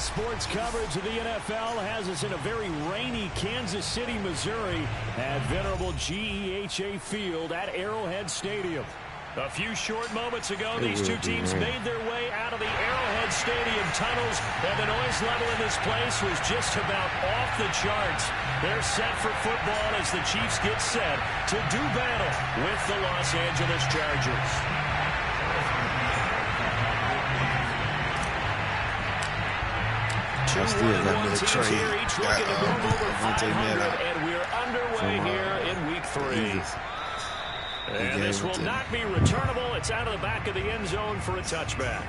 sports coverage of the NFL has us in a very rainy Kansas City, Missouri at venerable GEHA Field at Arrowhead Stadium. A few short moments ago, these two teams made their way out of the Arrowhead Stadium tunnels, and the noise level in this place was just about off the charts. They're set for football as the Chiefs get set to do battle with the Los Angeles Chargers. I still got me a trade. And we're underway here in week 3. And this will not be returnable. It's out of the back of the end zone for a touchback.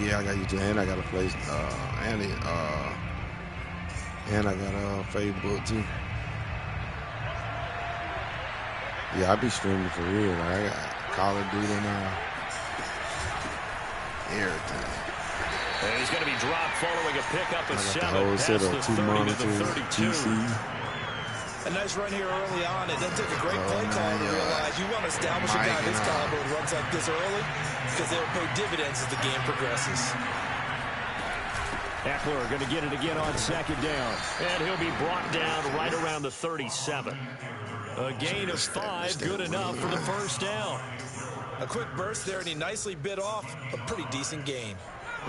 Yeah, I got you, and I got a place, and I got a Facebook too. Yeah, I be streaming for real. Like, I got Call of Duty now. Everything. And he's going to be dropped following a pickup of 7 past the the 30 to the 32. A nice run here early on. It doesn't take a great play call to realize you want to establish a guy this caliber who runs like this early because they'll pay dividends as the game progresses. Eckler going to get it again on second down. And he'll be brought down right around the 37. A gain of 5, good enough for the first down. A quick burst there, and he nicely bit off a pretty decent gain.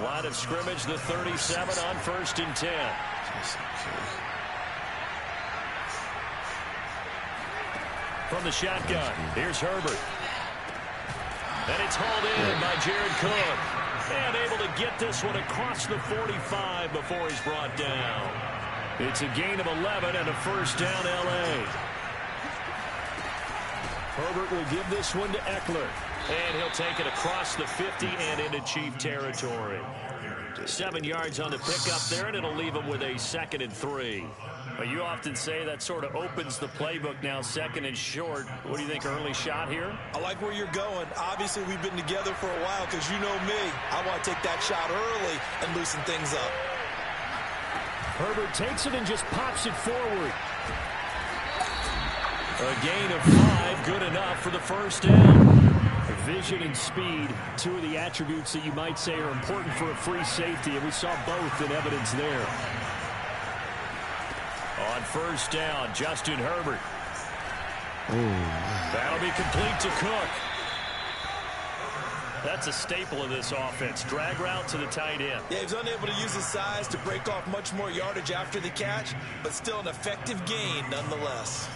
Line of scrimmage, the 37 on 1st and 10. From the shotgun, here's Herbert. And it's hauled in by Jared Cook. And able to get this one across the 45 before he's brought down. It's a gain of 11 and a first down, L.A. Herbert will give this one to Eckler. And he'll take it across the 50 and into Chief territory. 7 yards on the pickup there, and it'll leave him with a 2nd and 3. But you often say that sort of opens the playbook now, 2nd and short. What do you think, early shot here? I like where you're going. Obviously, we've been together for a while because you know me. I want to take that shot early and loosen things up. Herbert takes it and just pops it forward. A gain of 5, good enough for the first down. Vision and speed, 2 of the attributes that you might say are important for a free safety, and we saw both in evidence there. On first down, Justin Herbert. That'll be complete to Cook. That's a staple of this offense. Drag route to the tight end. Yeah, he's unable to use his size to break off much more yardage after the catch, but still an effective gain nonetheless.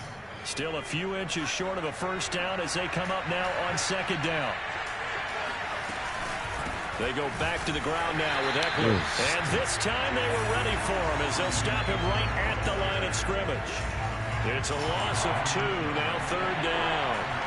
Still a few inches short of a first down as they come up now on 2nd down. They go back to the ground now with Eckler. And this time they were ready for him as they'll stop him right at the line of scrimmage. It's a loss of 2, now 3rd down.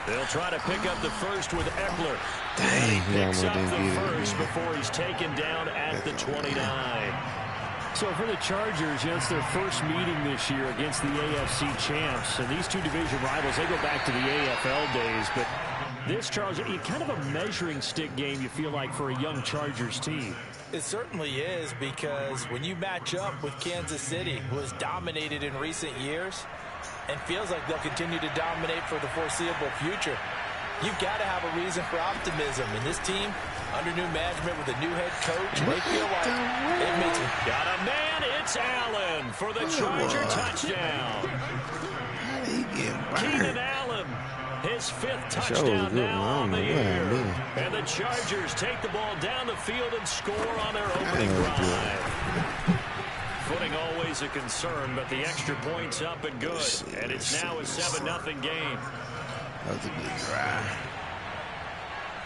They'll try to pick up the first with Eckler. Dang, picks up the first before he's taken down at the 29. So for the Chargers, it's their first meeting this year against the AFC champs. And these two division rivals, they go back to the AFL days. But this, Charles, kind of a measuring stick game, you feel like, for a young Chargers team. It certainly is, because when you match up with Kansas City, who has dominated in recent years, and feels like they'll continue to dominate for the foreseeable future, you've got to have a reason for optimism. And this team, under new management with a new head coach, they feel like it makes it. Got a man, it's Allen for the Charger touchdown. Keenan Allen, his 5th touchdown now on the year. And the Chargers take the ball down the field and score on their opening drive. Footing always a concern, but the extra point's up and good. And it's now a 7-0 game. That was a good drive.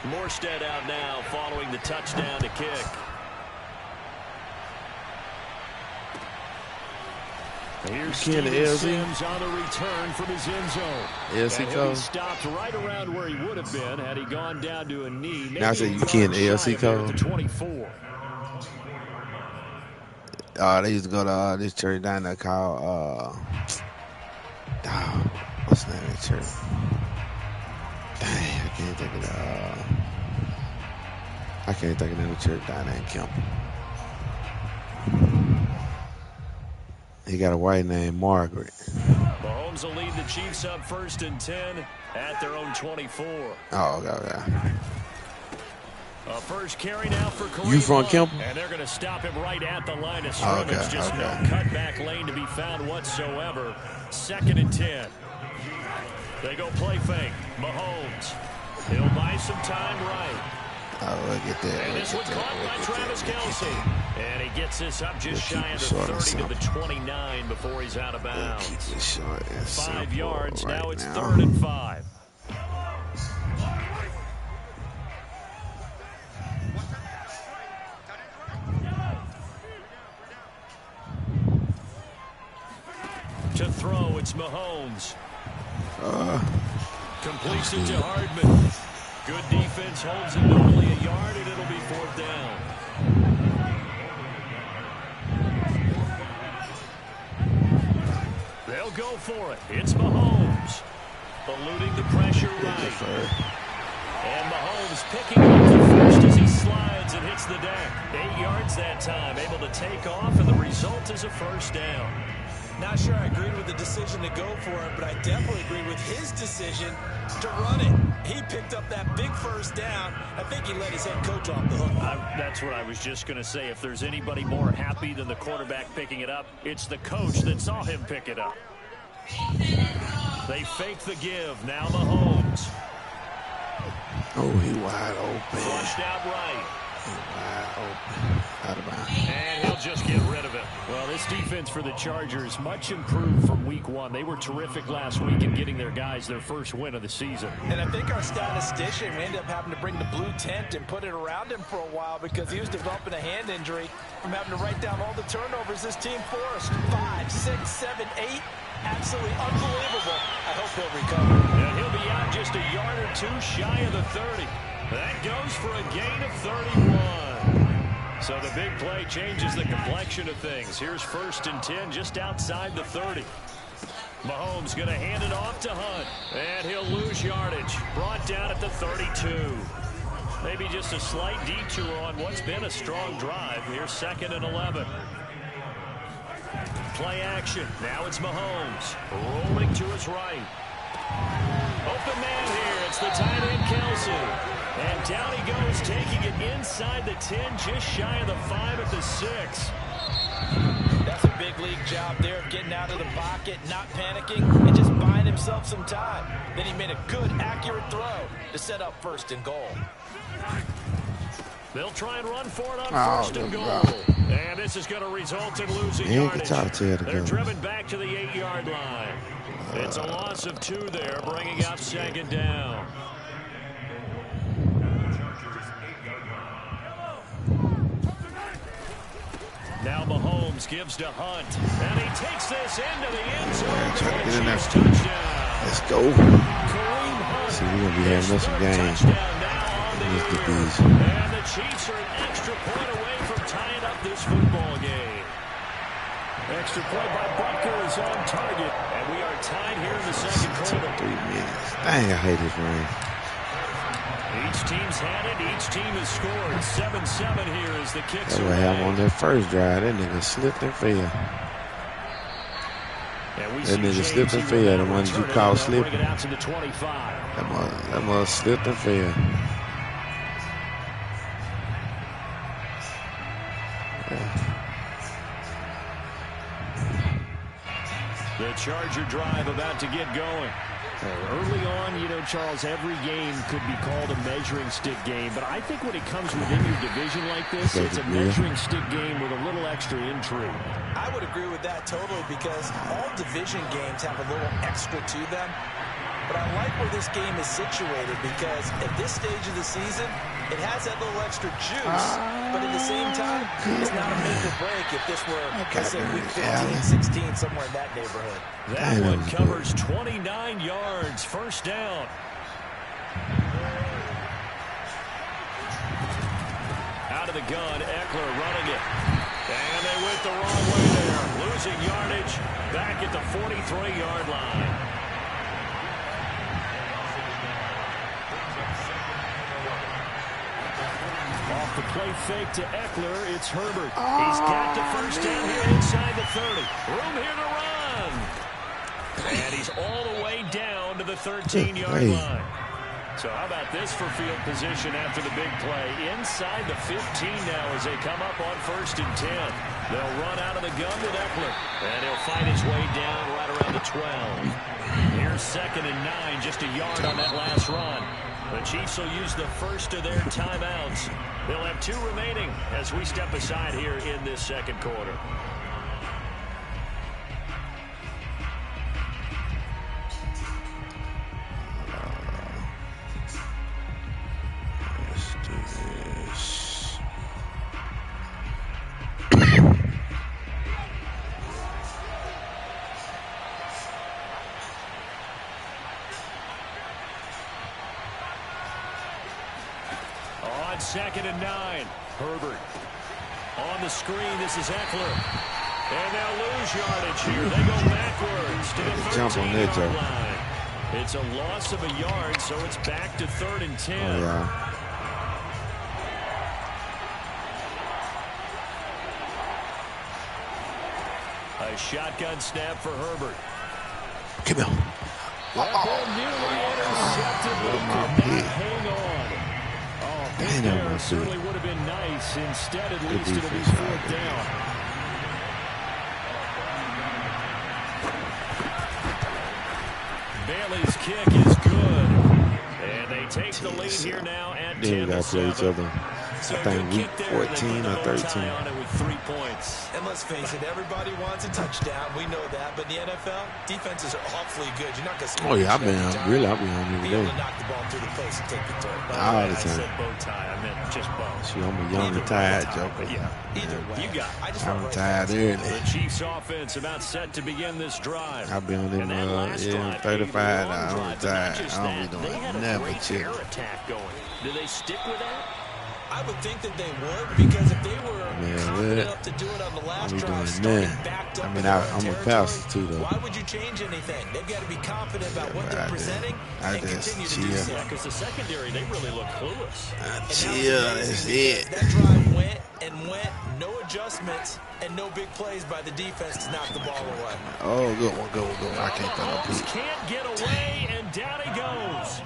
Morstead out now following the touchdown to kick. Here's Steven Sims on the return from his end zone. ALC and he'll be stopped right around where he would have been had he gone down to a knee. Maybe now I say you can't ALC code. 24. They used to go to this church down there called what's the name of the church? Dang, I can't think of I can't think of the church down there in Kemp. He got a white name, Margaret. Mahomes will lead the Chiefs up 1st and 10 at their own 24. Oh, okay. A first carry now for Kareem. You from Kemp? And they're going to stop him right at the line of scrimmage. Just no cutback lane to be found whatsoever. 2nd and 10. They go play fake. Mahomes. He'll buy some time right. Oh, look at that. And this one caught by Travis Kelce. And he gets this up just shy of the 30 to the 29 before he's out of bounds. 5 yards. Right now it's 3rd and 5. To throw, it's Mahomes. Completes it to Hardman. Good defense holds it only a yard, and it'll be 4th down. They'll go for it. It's Mahomes. Eluding the pressure right. And Mahomes picking up the first as he slides and hits the deck. 8 yards that time. Able to take off, and the result is a 1st down. Not sure I agreed with the decision to go for it, but I definitely agree with his decision to run it. He picked up that big 1st down. I think he let his head coach off the hook. That's what I was just going to say. If there's anybody more happy than the quarterback picking it up, it's the coach that saw him pick it up. They fake the give. Now Mahomes. Oh, he wide open. Flushed out right. He wide open. Out of bounds. And he'll just get rid of it. Well, this defense for the Chargers much improved from week 1. They were terrific last week in getting their guys their first win of the season. And I think our statistician, we ended up having to bring the blue tent and put it around him for a while because he was developing a hand injury from having to write down all the turnovers this team forced. 5, 6, 7, 8. Absolutely unbelievable. I hope he'll recover. And he'll be out just a yard or 2 shy of the 30. That goes for a gain of 31. So the big play changes the complexion of things. Here's 1st and 10 just outside the 30. Mahomes going to hand it off to Hunt. And he'll lose yardage. Brought down at the 32. Maybe just a slight detour on what's been a strong drive. Here's 2nd and 11. Play action. Now it's Mahomes. Rolling to his right. Open man here. It's the tight end Kelce. And down he goes, taking it inside the 10, just shy of the 5 at the 6. That's a big league job there of getting out of the pocket, not panicking, and just buying himself some time. Then he made a good, accurate throw to set up 1st and goal. They'll try and run for it on 1st and goal. And this is going to result in losing yardage. They're driven back to the 8-yard line. It's a loss of 2 there, bringing up 2nd down. Now Mahomes gives to Hunt. And he takes this into the end zone. Try to get in there. Touchdown. Let's go. See, we're going to be having us some games. And the Chiefs are an extra point away from tying up this football game. Extra point by Butker is on target. And we are tied here in the 2nd quarter. 3 minutes. Dang, I hate this rain. Each team's had it. Each team has scored. 7-7 here as the kicks That's what happened on that first drive. That nigga slipped and fell. That nigga slipped and fell. The ones you call slipping. That mother slipped and fell. The Charger drive about to get going. Early on, you know, Charles, every game could be called a measuring stick game, but I think when it comes within your division like this, it's a measuring stick game with a little extra intrigue. I would agree with that totally because all division games have a little extra to them. But I like where this game is situated because at this stage of the season, it has that little extra juice, but at the same time, it's not a make or break if this were, let's say, week 15, 16, somewhere in that neighborhood. That one covers 29 yards, 1st down. Out of the gun, Eckler running it. And they went the wrong way there, losing yardage back at the 43-yard line. the play fake to Eckler. It's Herbert. He's got the first down here inside the 30. Room here to run. And he's all the way down to the 13-yard line. So how about this for field position after the big play? Inside the 15 now as they come up on 1st and 10. They'll run out of the gun with Eckler. And he'll find his way down right around the 12. Here's 2nd and 9, just a yard on that last run. The Chiefs will use the first of their timeouts. They'll have 2 remaining as we step aside here in this second quarter. Let's do this. On 2nd and 9, Herbert. On the screen, this is Eckler. And they'll lose yardage here. They go backwards to the 13-yard line. It's a loss of a yard, so it's back to 3rd and 10. Oh, yeah. A shotgun snap for Herbert. Come on. That ball nearly intercepted, but it could not hang on. There certainly would have been nice. Instead, at least it'll be 4th down. Bailey's kick is good. And they take the lead here now at 10-7. I think week 14 or 13. With 3 points. And let's face it, everybody wants a touchdown. We know that. But in the NFL, defenses are awfully good. You're not going to score. Oh, yeah, I've been on every be able day. to knock the ball through the place and take the turn. All the I said time. bow tie. I meant just bow. See, I'm a young retired joker. Yeah, either way. You got it. I'm retired early. The Chiefs offense about set to begin this drive. I'll be on them, 35. I'm retired. I don't be doing never chill. Attack going. Do they stick with that? I would think that they would, because if they were confident enough to do it on the last drive, starting backed up in their own territory, why would you change anything? They've got to be confident about what they're presenting and continue to do so. Yeah, because the secondary, they really look clueless. That's it. That drive went and went, no adjustments, and no big plays by the defense to knock the ball away. Oh, good one, good one, good one. I can't throw no pick. Can't get away, and down he goes.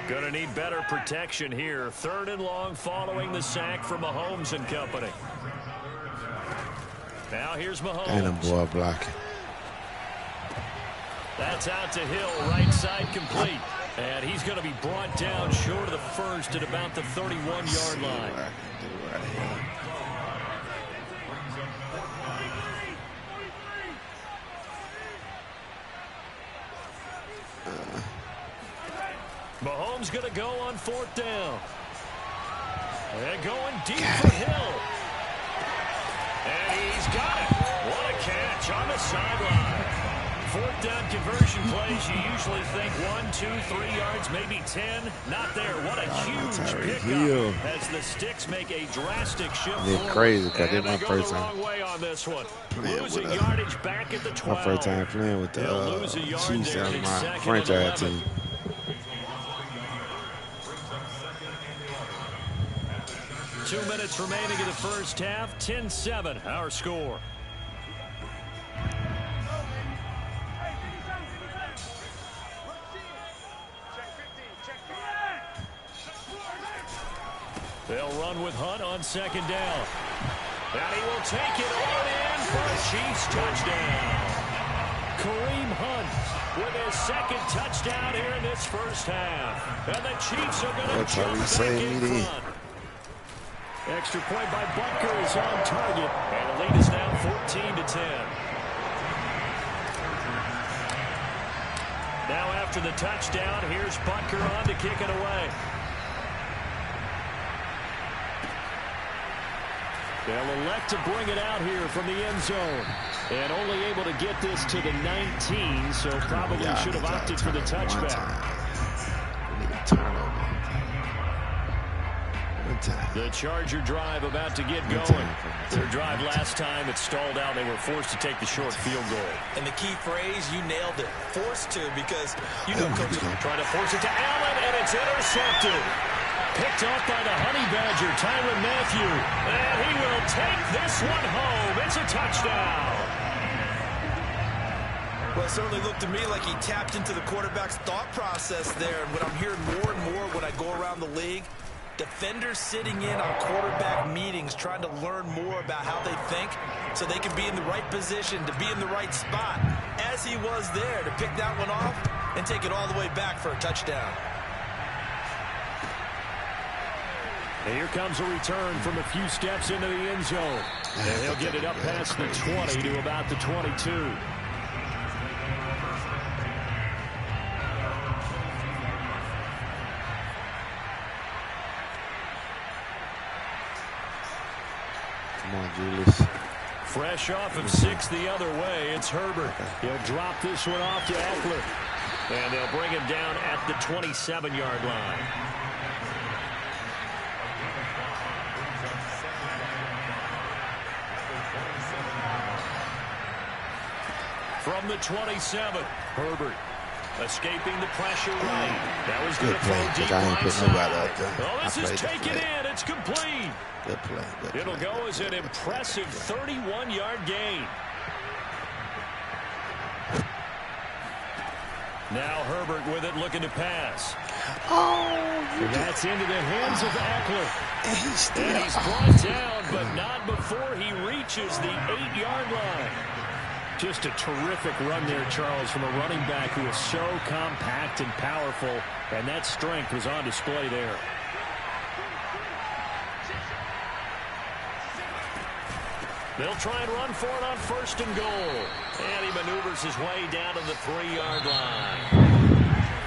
Going to need better protection here. 3rd and long following the sack from Mahomes and company. Now here's Mahomes. And them boy blocking. That's out to Hill, right side complete. And he's going to be brought down short of the first at about the 31-yard line. Mahomes going to go on 4th down. And going deep for Hill. And he's got it. What a catch on the sideline. 4th down conversion plays, you usually think 1, 2, 3 yards, maybe 10. Not there. What a huge pickup as the sticks make a drastic shift forward. They're crazy because they're my first first time. time. Way on this one. Losing yardage back at the 12. My first time playing with the Chiefs as my franchise team. Two minutes remaining in the first half. 10-7, our score. They'll run with Hunt on 2nd down. And he will take it all in for a Chiefs touchdown. Kareem Hunt with his 2nd touchdown here in this first half. And the Chiefs are going to jump back in front. Extra point by Butker is on target. And the lead is now 14-10. Now after the touchdown, here's Butker on to kick it away. They'll elect to bring it out here from the end zone. And only able to get this to the 19, so probably should have opted for the touchback. The Charger drive about to get going. Their drive last time, it stalled out. They were forced to take the short field goal. And the key phrase, you nailed it. Forced to, because you know Coach is trying to force it to Allen, and it's intercepted. picked off by the Honey Badger, Tyrann Mathieu. And he will take this one home. It's a touchdown. Well, it certainly looked to me like he tapped into the quarterback's thought process there. And what I'm hearing more and more when I go around the league, defenders sitting in on quarterback meetings trying to learn more about how they think so they can be in the right position to be in the right spot, as he was there to pick that one off and take it all the way back for a touchdown. And here comes a return from a few steps into the end zone. And he'll get it up past the 20 to about the 22. Come on, Julius. Fresh off of 6 the other way, it's Herbert. He'll drop this one off to Eckler. And they'll bring him down at the 27-yard line. From the 27, Herbert escaping the pressure right. That was going to throw deep right side. Oh, this is taken in. It's complete. Good play. It'll go as an impressive 31-yard gain. Now Herbert with it, looking to pass. That's into the hands of Eckler. And he's brought down, but not before he reaches the 8-yard line. Just a terrific run there, Charles, from a running back who is so compact and powerful, and that strength was on display there. They'll try and run for it on 1st and goal. And he maneuvers his way down to the 3-yard line.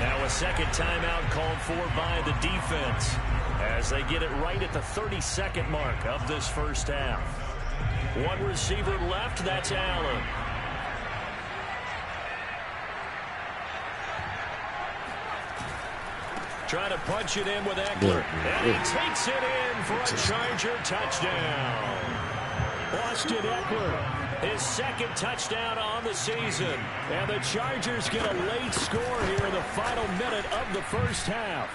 Now a second timeout called for by the defense as they get it right at the 32nd mark of this first half. One receiver left, that's Allen. Trying to punch it in with Eckler. And he takes it in for a Charger touchdown. Austin Eckler, his 2nd touchdown on the season. And the Chargers get a late score here in the final minute of the first half.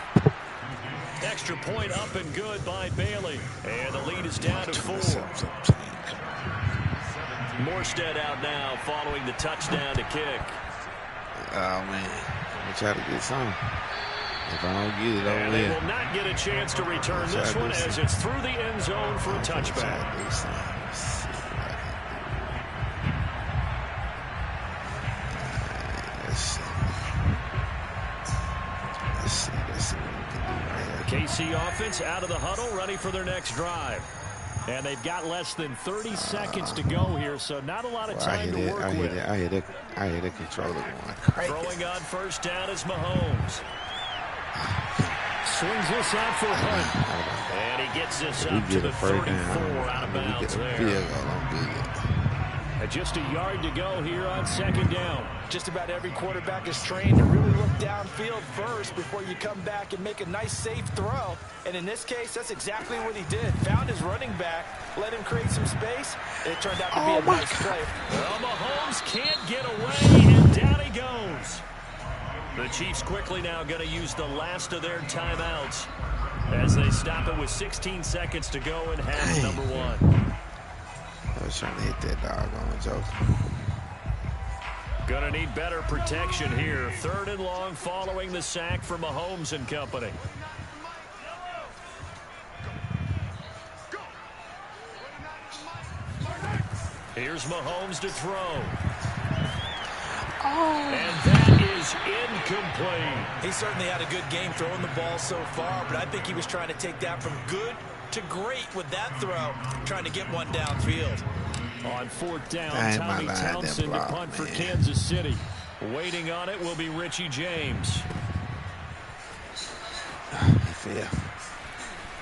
Extra point up and good by Bailey. And the lead is down to 4. Morstead out now following the touchdown to kick. Oh, man. I'm trying to get some. If I don't get it, and they will not get a chance to return this one as it's through the end zone for a touchback. Let's see what we can do right here. KC offense out of the huddle, ready for their next drive. And they've got less than 30 seconds to go here, so not a lot of time to work with. I hear the controller going crazy. Throwing on 1st down is Mahomes. Swings this out for Hunt. And he gets this up to the 34 out of bounds there. And just a yard to go here on 2nd down. Just about every quarterback is trained to really look downfield first before you come back and make a nice, safe throw. And in this case, that's exactly what he did. Found his running back, let him create some space, and it turned out to be a nice play. Well, Mahomes can't get away, and down he goes. The Chiefs quickly now going to use the last of their timeouts as they stop it with 16 seconds to go in half number 1. I was trying to hit that doggone joke. Gonna need better protection here. 3rd and long following the sack for Mahomes and company. Here's Mahomes to throw. And that is incomplete. He certainly had a good game throwing the ball so far, but I think he was trying to take that from good to great with that throw, trying to get one downfield. On 4th down, Tommy Townsend to punt for Kansas City. Waiting on it will be Richie James. Yeah.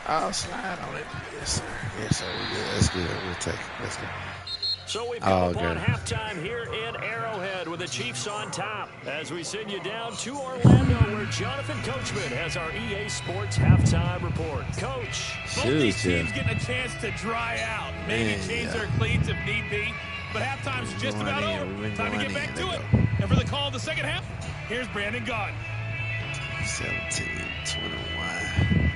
I'll slide on it. Yes, sir. Yes, sir. We're good. That's good. We'll take it. Let's go. So we've come upon halftime here in Arrowhead with the Chiefs on top as we send you down to Orlando where Jonathan Coachman has our EA Sports halftime report. Coach. Both these teams getting a chance to dry out. Maybe change their cleats if need be. But halftime's just about over. Time to get back to it. And for the call of the second half, here's Brandon Gaudin. 17-21.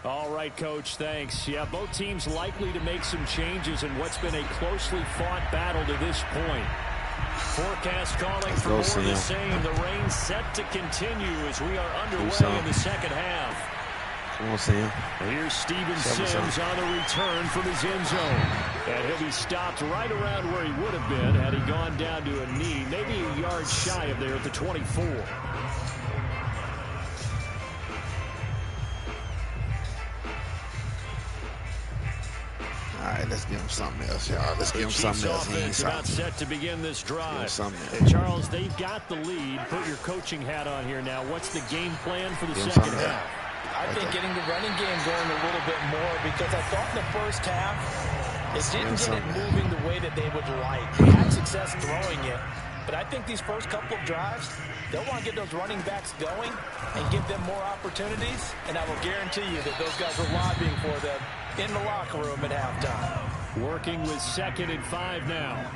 All right, Coach, thanks. Yeah, both teams likely to make some changes in what's been a closely fought battle to this point. Forecast calling for more of the same. The rain set to continue as we are underway in the second half. Come on, Sam. Here's Steven Sims on the return from his end zone. And he'll be stopped right around where he would have been had he gone down to a knee, maybe a yard shy of there at the 24. All right, let's give him something else, y'all. Let's give him something else. He's about set to begin this drive. And Charles, they've got the lead. Put your coaching hat on here now. What's the game plan for the second half? I think getting the running game going a little bit more, because I thought in the first half it didn't get it moving the way that they would like. They had success throwing it, but I think these first couple of drives, they'll want to get those running backs going and give them more opportunities, and I will guarantee you that those guys are lobbying for them in the locker room at halftime. Working with 2nd and 5 now.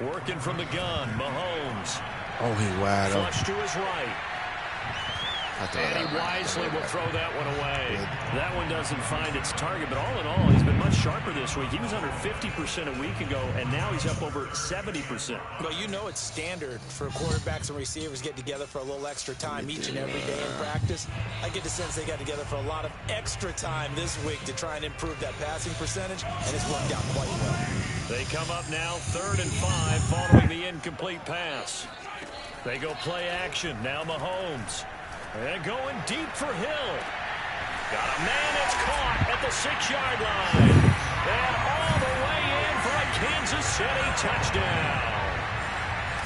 Working from the gun, Mahomes. Oh, he wide open. Flush to his right. And he wisely will throw that one away. That one doesn't find its target, but all in all, he's been much sharper this week. He was under 50% a week ago, and now he's up over 70%. Well, you know it's standard for quarterbacks and receivers get together for a little extra time each and every day in practice. I get the sense they got together for a lot of extra time this week to try and improve that passing percentage, and it's worked out quite well. They come up now 3rd and 5 following the incomplete pass. They go play action. Now Mahomes. And going deep for Hill. Got a man that's caught at the 6-yard line. And all the way in for a Kansas City touchdown.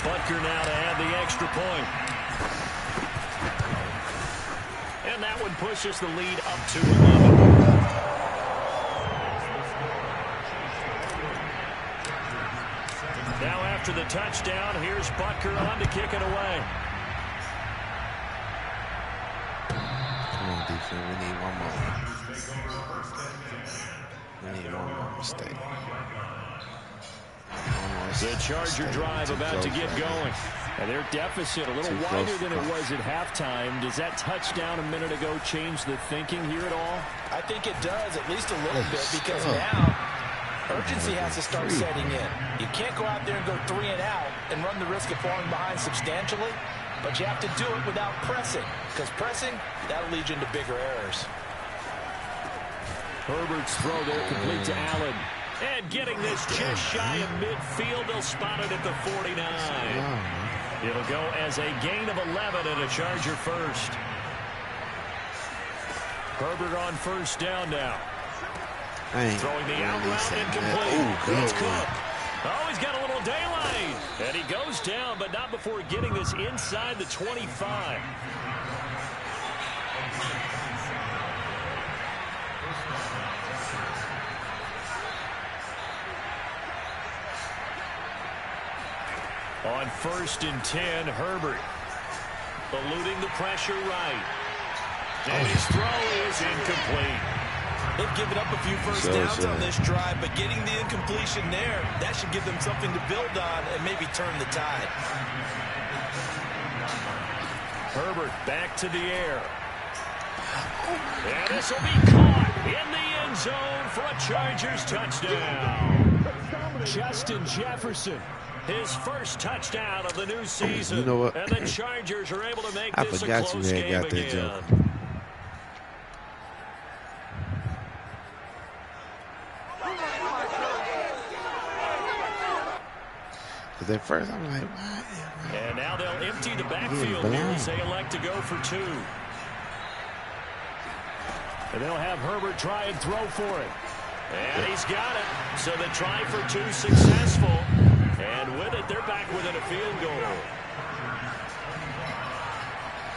Butker now to add the extra point. And that one pushes the lead up to 11. Now after the touchdown, here's Butker on to kick it away. We need one more. We need one more mistake. The Charger drive about to get going. And their deficit a little wider than it was at halftime. Does that touchdown a minute ago change the thinking here at all? I think it does, at least a little bit, because now urgency has to start setting in. You can't go out there and go 3 and out and run the risk of falling behind substantially. But you have to do it without pressing, because pressing, that'll lead you into bigger errors. Herbert's throw there complete to Allen. And getting this just shy of midfield, they'll spot it at the 49. It'll go as a gain of 11 and a Charger first. Herbert on first down now. Throwing the out route incomplete. It's Cook. Oh, he's got a little daylight. And he goes down, but not before getting this inside the 25. On 1st and 10, Herbert eluding the pressure right. And his throw is incomplete. They've given up a few first downs on this drive, but getting the incompletion there, that should give them something to build on and maybe turn the tide. Herbert back to the air. And this will be caught in the end zone for a Chargers touchdown. Justin Jefferson, his first touchdown of the new season. You know what? And the Chargers are able to make this a close game again. Because at first I'm like, why? And now they'll empty the backfield here as they elect to go for 2. And they'll have Herbert try and throw for it. And he's got it. So the try for 2 successful. And with it, they're back within a field goal.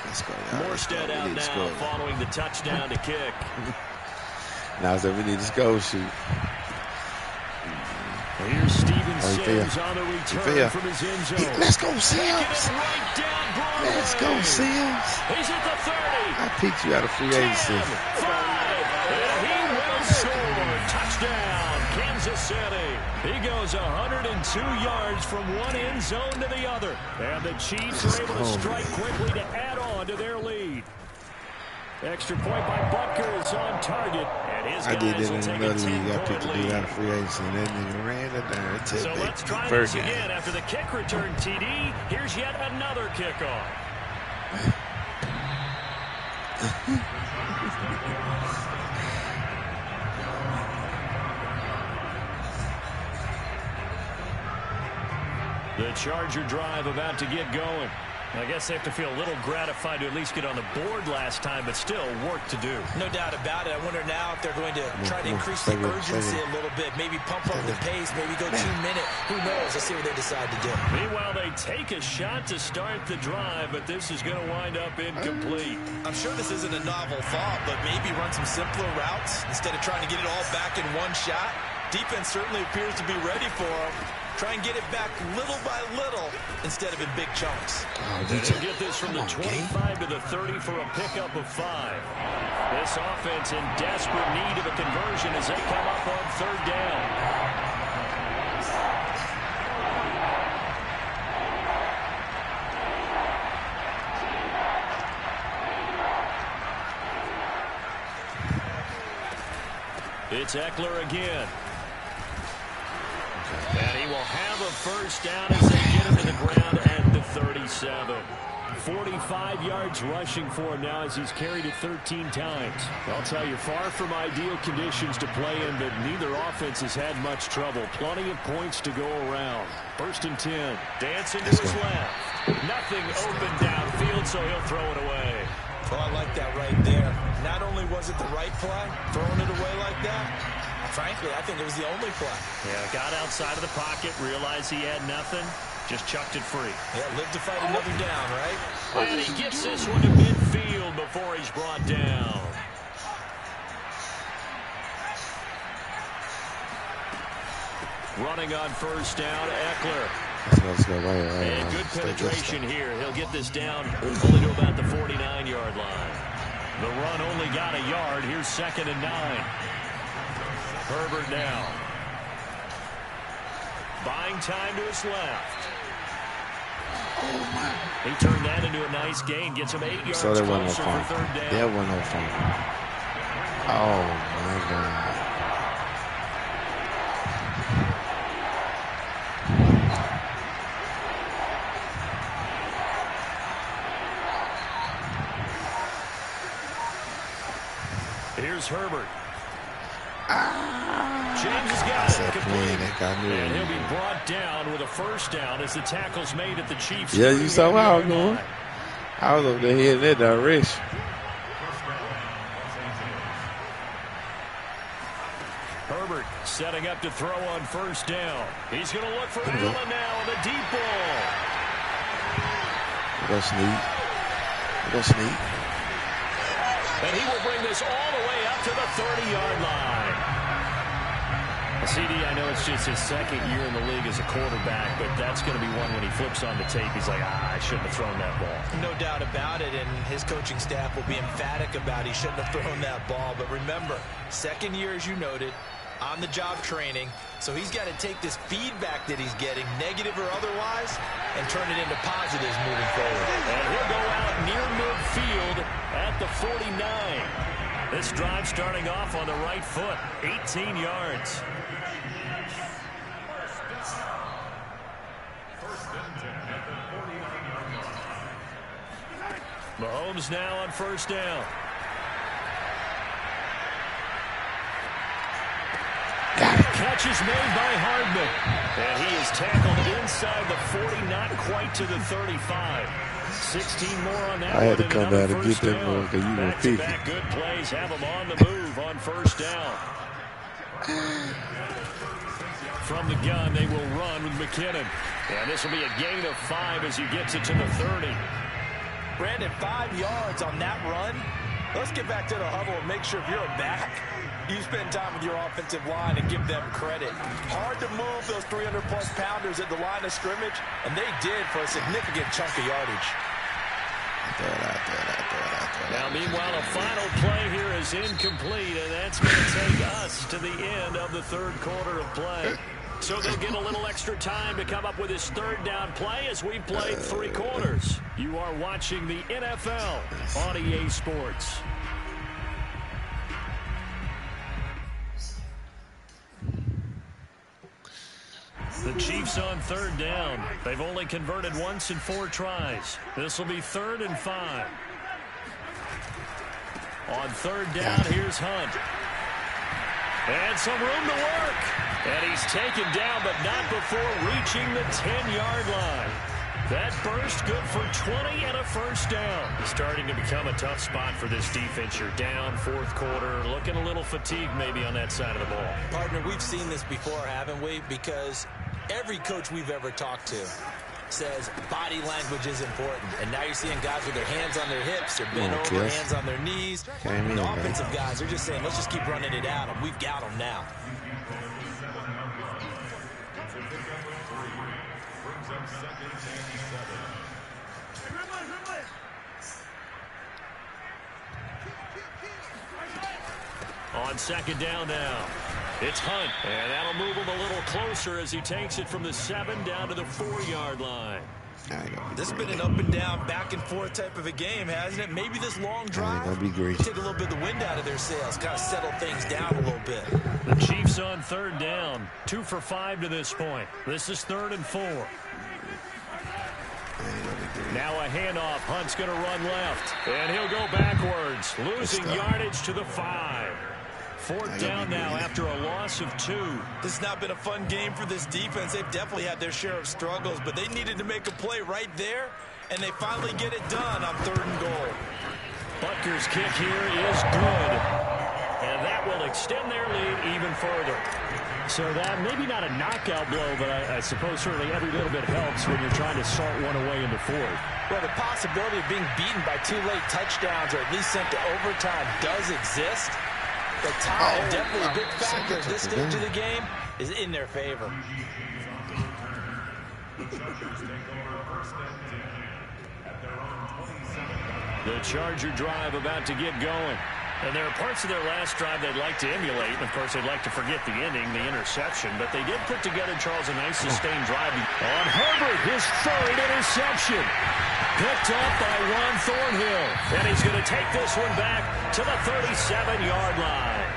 Let's go, y'all. Morstead out now following the touchdown to kick. Now so we need to go shoot. Here's Steven Sims on the return from his end zone. Let's go, Sims. Right down Let's go, Sims. He's at the 30. I picked you out of free agency. 5. And he will score. Touchdown, Kansas City. He goes 102 yards from one end zone to the other. And the Chiefs are able to strike quickly to add on to their lead. Extra point by Butker is on target. And his I did guys that will in take another a league. I 10-point picked a dude lead. out of free agency, and that nigga ran it down. So let's try this again. After the kick return TD, here's yet another kickoff. The Charger drive about to get going. I guess they have to feel a little gratified to at least get on the board last time, but still work to do. No doubt about it. I wonder now if they're going to try to increase the urgency a little bit, maybe pump up the pace, maybe go 2 minute. Who knows? Let's see what they decide to do. Meanwhile, they take a shot to start the drive, but this is going to wind up incomplete. I'm sure this isn't a novel thought, but maybe run some simpler routes instead of trying to get it all back in one shot. Defense certainly appears to be ready for them. Try and get it back little by little instead of in big chunks. They'll get this from the 25 to the 30 for a pickup of 5. This offense in desperate need of a conversion as they come up on 3rd down. It's Eckler again. And he will have a first down as they get him to the ground at the 37. 45 yards rushing for him now as he's carried it 13 times. I'll tell you, far from ideal conditions to play in, but neither offense has had much trouble. Plenty of points to go around. 1st and 10. Dancing to his left. Nothing open downfield, so he'll throw it away. Oh, I like that right there. Not only was it the right play, throwing it away like that, frankly, I think it was the only play. Yeah, got outside of the pocket, realized he had nothing, just chucked it free. Yeah, live to fight another down, right? And he gets this one to midfield before he's brought down. Running on 1st down, Eckler. And good penetration here. He'll get this down only to about the 49-yard line. The run only got a yard. Here's 2nd and 9. Herbert now. Buying time to his left. He turned that into a nice gain. Gets him 8 yards closer for 3rd down. That wasn't no fun. Oh, my God. Here's Herbert. James has got it complete. And he'll be brought down with a first down as the tackle's made at the Chiefs. Yeah, you saw how I was going. I was over there heading that direction. Herbert setting up to throw on 1st down. He's going to look for Allen now on the deep ball. That's neat. That's neat. And he will bring this all the way up to the 30-yard line. CD, I know it's just his 2nd year in the league as a quarterback, but that's going to be one when he flips on the tape, he's like, I shouldn't have thrown that ball. No doubt about it, and his coaching staff will be emphatic about he shouldn't have thrown that ball. But remember, 2nd year, as you noted, on-the-job training, so he's got to take this feedback that he's getting, negative or otherwise, and turn it into positives moving forward. And he'll go out near midfield at the 49. This drive starting off on the right foot, 18 yards. Mahomes now on 1st down. Catch is made by Hardman. And he is tackled inside the 40, not quite to the 35. 16 more on that. I had to come down and get that one because you were peeking. Back-to-back good plays have him on the move on 1st down. From the gun, they will run with McKinnon. And this will be a gain of 5 as he gets it to the 30. Brandon, 5 yards on that run. Let's get back to the huddle and make sure if you're a back, you spend time with your offensive line and give them credit. Hard to move those 300-plus pounders at the line of scrimmage, and they did for a significant chunk of yardage. Now, meanwhile, a final play here is incomplete, and that's going to take us to the end of the 3rd quarter of play. So they'll get a little extra time to come up with his 3rd down play as we played 3 quarters. You are watching the NFL on EA Sports. Chiefs on 3rd down. They've only converted once in 4 tries. This will be 3rd and 5. On 3rd down, here's Hunt. And some room to work. And he's taken down, but not before reaching the 10-yard line. That burst good for 20 and a 1st down. It's starting to become a tough spot for this defense. You're down 4th quarter, looking a little fatigued maybe on that side of the ball. Partner, we've seen this before, haven't we? Because every coach we've ever talked to says body language is important. And now you're seeing guys with their hands on their hips, they're bent over, hands on their knees. And the offensive guys are just saying, let's just keep running it at them. We've got them now. On 2nd down now, it's Hunt. And that'll move him a little closer as he takes it from the 7 down to the 4-yard line. This has been an up and down, back and forth type of a game, hasn't it? Maybe this long drive take a little bit of the wind out of their sails, kind of settle things down a little bit. The Chiefs on 3rd down, 2 for 5 to this point. This is 3rd and 4. Now a handoff. Hunt's going to run left, and he'll go backwards, losing yardage to the 5. 4th down now after a loss of 2. This has not been a fun game for this defense. They've definitely had their share of struggles, but they needed to make a play right there, and they finally get it done on 3rd and goal. Butker's kick here is good, and that will extend their lead even further. So that maybe not a knockout blow, but I suppose certainly every little bit helps when you're trying to salt one away into 4th. Well, the possibility of being beaten by 2 late touchdowns or at least sent to overtime does exist. But time, definitely a big factor at this stage of the game, is in their favor. The Charger drive about to get going. And there are parts of their last drive they'd like to emulate. And, of course, they'd like to forget the ending, the interception. But they did put together, Charles, a nice sustained drive. On Herbert, his 3rd interception. Picked up by Ron Thornhill. And he's going to take this one back to the 37-yard line.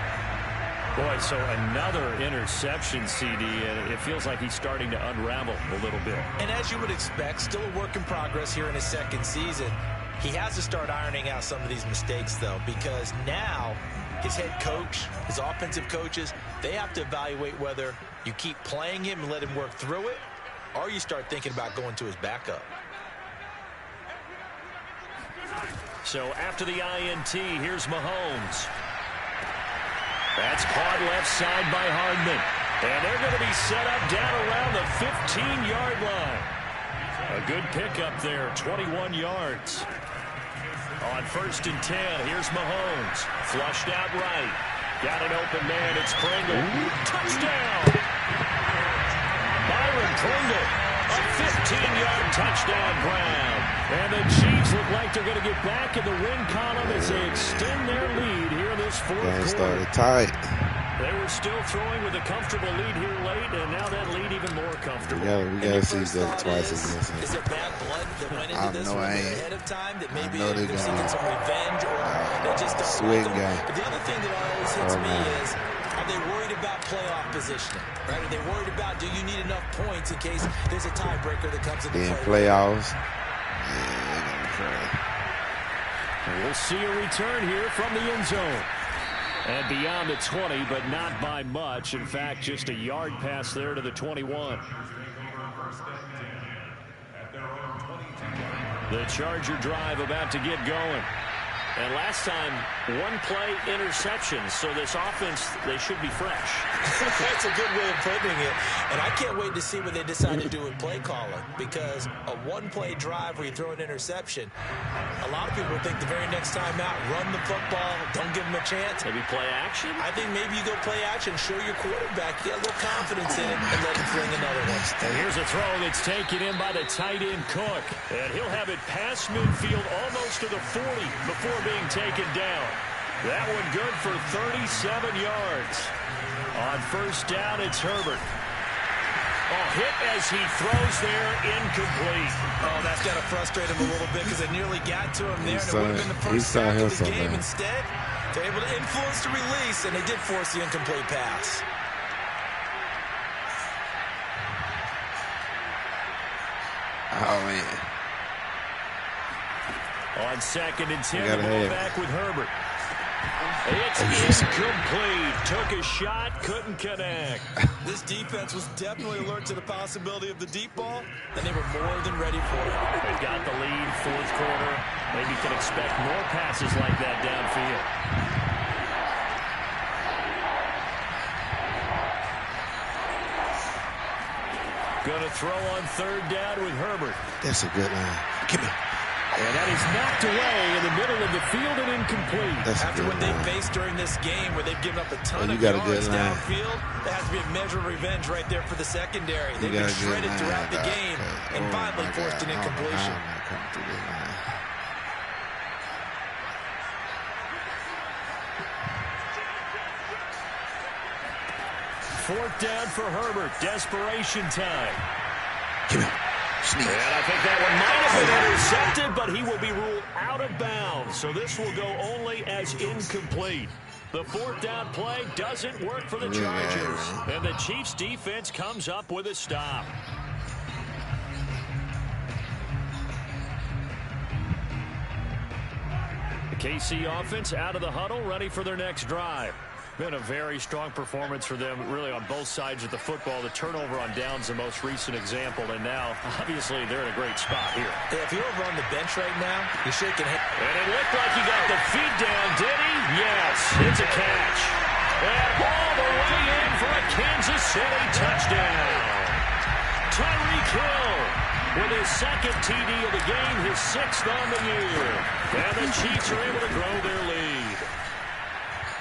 Boy, so another interception, CD, and it feels like he's starting to unravel a little bit. And as you would expect, still a work in progress here in his 2nd season. He has to start ironing out some of these mistakes, though, because now his head coach, his offensive coaches, they have to evaluate whether you keep playing him and let him work through it, or you start thinking about going to his backup. So after the INT, here's Mahomes. That's caught left side by Hardman. And they're going to be set up down around the 15-yard line. A good pickup there, 21 yards. On 1st and 10, here's Mahomes. Flushed out right. Got an open man, it's Pringle. Touchdown! Byron Pringle, a 15-yard touchdown ground. And the Chiefs look like they're going to get back in the win column as they extend their lead here in this 4th quarter. Started tight. They were still throwing with a comfortable lead here late, and now that lead even more comfortable. We got to see that twice against him. Is there bad blood that went into this one ahead of time that maybe they're seeking some revenge or they just don't sweet like guy. But the other thing that always hits me is, are they worried about playoff positioning? Right? Are they worried about, do you need enough points in case there's a tiebreaker that comes into play? Playoffs. We'll see a return here from the end zone. And beyond the 20, but not by much. In fact, just a yard pass there to the 21. The Charger drive about to get going. And last time, 1-play interception. So this offense, they should be fresh. That's a good way of putting it. And I can't wait to see what they decide to do with play calling. Because a 1-play drive where you throw an interception, a lot of people think the very next time out, run the football, don't give them a chance. Maybe play action? I think maybe you go play action, show your quarterback, get a little confidence in it, and let him fling another one. And here's a throw that's taken in by the tight end Cook. And he'll have it past midfield almost to the 40 before being taken down. That one good for 37 yards. On 1st down, it's Herbert. Hit as he throws there, incomplete. Oh, that's got to frustrate him a little bit because it nearly got to him there. And it would have been the first sack of the game. Instead, they're able to influence the release, and they did force the incomplete pass. Oh, man. On 2nd and 10, the ball back with Herbert. It's incomplete. Took a shot, couldn't connect. This defense was definitely alert to the possibility of the deep ball, and they were more than ready for it. They've got the lead, 4th quarter. Maybe can expect more passes like that downfield. Going to throw on 3rd down with Herbert. That's a good line. Give me. And that is knocked away in the middle of the field and incomplete. After what they faced during this game where they've given up a ton of yards downfield, that has to be a measure of revenge right there for the secondary. They've been shredded throughout the game and finally forced an incompletion. Fourth down for Herbert. Desperation time. Give me. And I think that one might have been intercepted, but he will be ruled out of bounds. So this will go only as incomplete. The 4th down play doesn't work for the Chargers. And the Chiefs defense comes up with a stop. The KC offense out of the huddle, ready for their next drive. Been a very strong performance for them, really, on both sides of the football. The turnover on downs, the most recent example, and now, obviously, they're in a great spot here. Yeah, if you're over on the bench right now, you're shaking hands. And it looked like he got the feet down, did he? Yes, it's a catch. And all the way in for a Kansas City touchdown. Tyreek Hill with his 2nd TD of the game, his 6th on the year. And the Chiefs are able to grow their lead.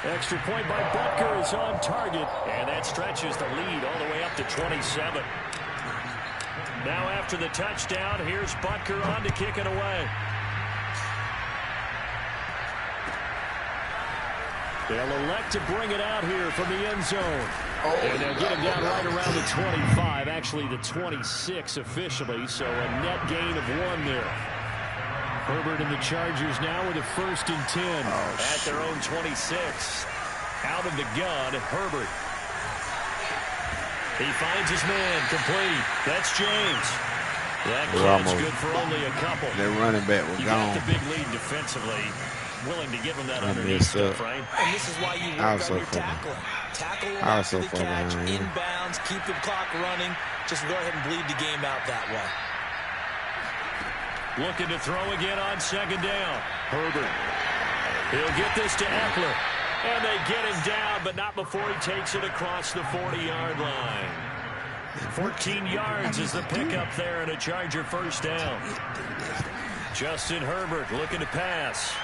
Extra point by Butker is on target, and that stretches the lead all the way up to 27. Now after the touchdown, here's Butker on to kick it away. They'll elect to bring it out here from the end zone. And they'll get him down right around the 25, actually the 26 officially, so a net gain of 1 there. Herbert and the Chargers now with a 1st and 10 at their own 26. Out of the gun, Herbert. He finds his man, complete. That's James. That catch good for only a couple. Their running back was gone. You got the big lead defensively. Willing to give him that underneath stuff, right? And this is why you work on your tackling. Tackle him after the catch, inbounds, keep the clock running. Just go ahead and bleed the game out that way. Looking to throw again on 2nd down. Herbert. He'll get this to Eckler. And they get him down, but not before he takes it across the 40-yard line. 14 yards is the pickup there and a Charger 1st down. Justin Herbert looking to pass.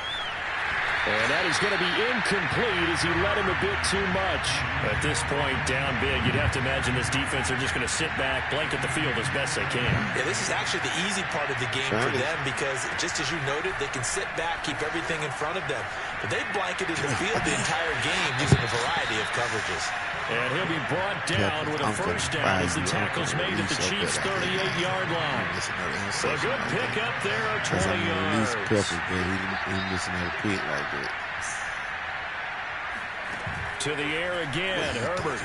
And that is going to be incomplete as he led him a bit too much. At this point, down big, you'd have to imagine this defense are just going to sit back, blanket the field as best they can. Yeah, this is actually the easy part of the game for them because, just as you noted, they can sit back, keep everything in front of them. But they blanketed the field the entire game using a variety of coverages. And he'll be brought down with a 1st down as the tackle's made at the Chiefs' 38-yard line. A good pickup there of 20 yards. He's missing a pick like that. To the air again, Herbert.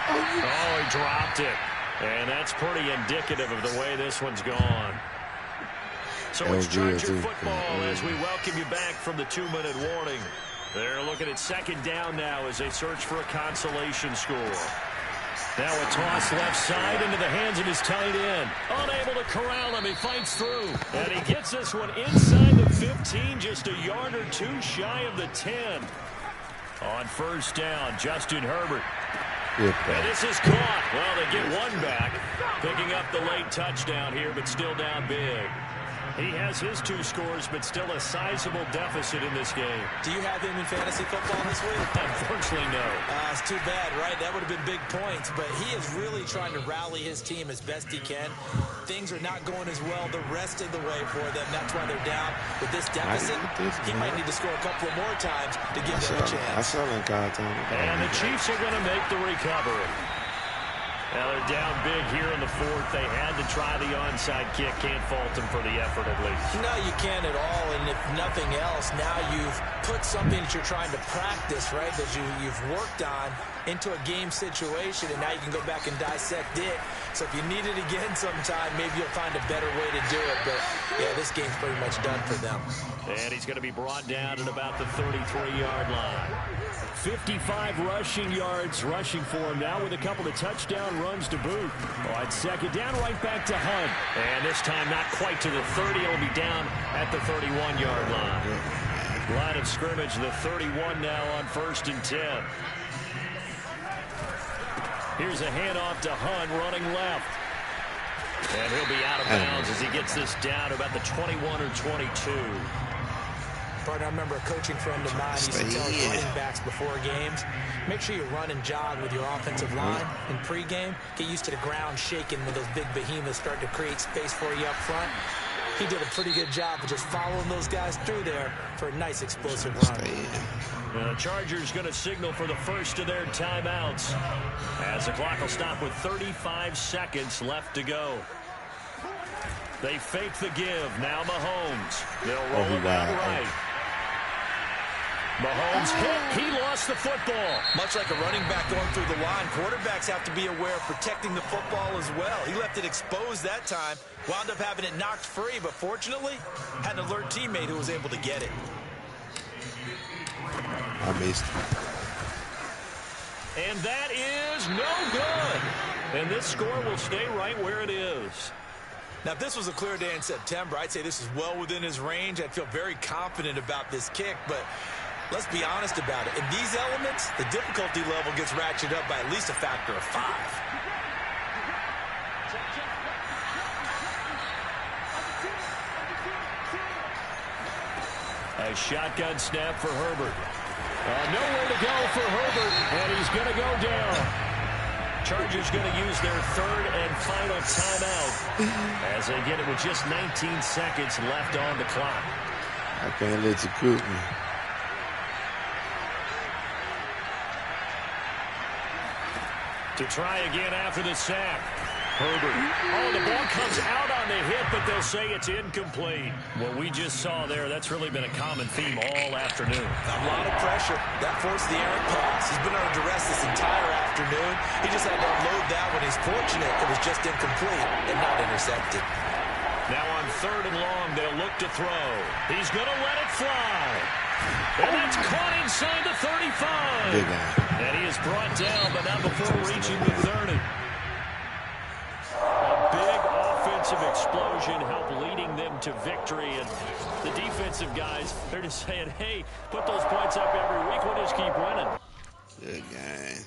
Oh, he dropped it. And that's pretty indicative of the way this one's gone. So it's Charger football as we welcome you back from the 2-minute warning. They're looking at 2nd down now as they search for a consolation score. Now a toss left side into the hands of his tight end. Unable to corral him. He fights through. And he gets this one inside the 15, just a yard or 2 shy of the 10. On 1st down, Justin Herbert. And this is caught. Well, they get one back. Picking up the late touchdown here, but still down big. He has his 2 scores, but still a sizable deficit in this game. Do you have him in fantasy football this week? Unfortunately, no. It's too bad, right? That would have been big points, but he is really trying to rally his team as best he can. Things are not going as well the rest of the way for them. That's why they're down with this deficit. He might need to score a couple more times to give them a chance. And the Chiefs are going to make the recovery. Now they're down big here in the fourth. They had to try the onside kick. Can't fault them for the effort at least. No, you can't at all. And if nothing else, now you've put something that you're trying to practice, right, that you've worked on into a game situation, and now you can go back and dissect it. So if you need it again sometime, maybe you'll find a better way to do it. But, yeah, this game's pretty much done for them. And he's going to be brought down at about the 33-yard line. 55 rushing yards rushing for him now with a couple of touchdown runs to boot. On second down, right back to Hunt. And this time not quite to the 30. It'll be down at the 31-yard line. Line of scrimmage, the 31 now on 1st and 10. Here's a handoff to Hunt running left. And he'll be out of bounds as he gets this down to about the 21 or 22. Partner, I remember a coaching friend of mine used to tell running backs before games, make sure you run and jog with your offensive line in pregame. Get used to the ground shaking when those big behemoths start to create space for you up front. He did a pretty good job of just following those guys through there for a nice explosive run. The Chargers going to signal for the first of their timeouts as the clock will stop with 35 seconds left to go. They fake the give. Now Mahomes. They'll roll it out right. Mahomes hit. He lost the football. Much like a running back going through the line, quarterbacks have to be aware of protecting the football as well. He left it exposed that time. Wound up having it knocked free, but fortunately, had an alert teammate who was able to get it. I missed. And that is no good. And this score will stay right where it is. Now, if this was a clear day in September, I'd say this is well within his range. I'd feel very confident about this kick, but let's be honest about it. In these elements, the difficulty level gets ratcheted up by at least a factor of 5. A shotgun snap for Herbert. Nowhere to go for Herbert, and he's going to go down. Chargers going to use their third and final timeout as they get it with just 19 seconds left on the clock. I can't let you cook me. To try again after the sack. Herbert. Oh, the ball comes out on the hit, but they'll say it's incomplete. What we just saw there, that's really been a common theme all afternoon. A lot of pressure. That forced the errant pass. He's been under duress this entire afternoon. He just had to unload that when he's fortunate. It was just incomplete and not intercepted. Now on 3rd and long, they'll look to throw. He's going to let it fly. And that's caught inside the 35. Big guy. And he is brought down, but not before reaching the 30. Offensive explosion helped leading them to victory, and the defensive guys, they're just saying, hey, put those points up every week, we'll just keep winning. Good game.